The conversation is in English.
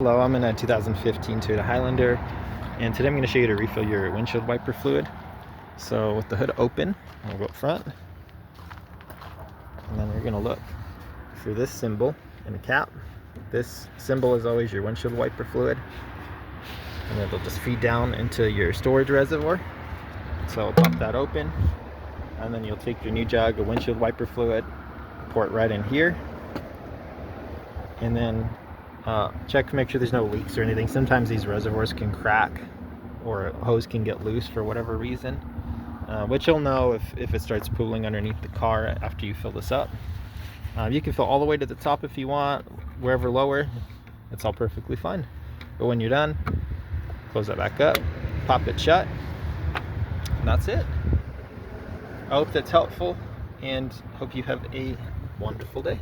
Hello, I'm in a 2015 Toyota Highlander, and today I'm going to show you to refill your windshield wiper fluid. So with the hood open, we'll go up front, and then you're going to look for this symbol in the cap. This symbol is always your windshield wiper fluid, and it'll just feed down into your storage reservoir. So I'll pop that open, and then you'll take your new jug of windshield wiper fluid, pour it right in here, and then check to make sure there's no leaks or anything. Sometimes these reservoirs can crack or a hose can get loose for whatever reason, which you'll know if it starts pooling underneath the car after you fill this up. You can fill all the way to the top if you want, wherever lower, it's all perfectly fine. But when you're done, close that back up, pop it shut, and that's it. I hope that's helpful and hope you have a wonderful day.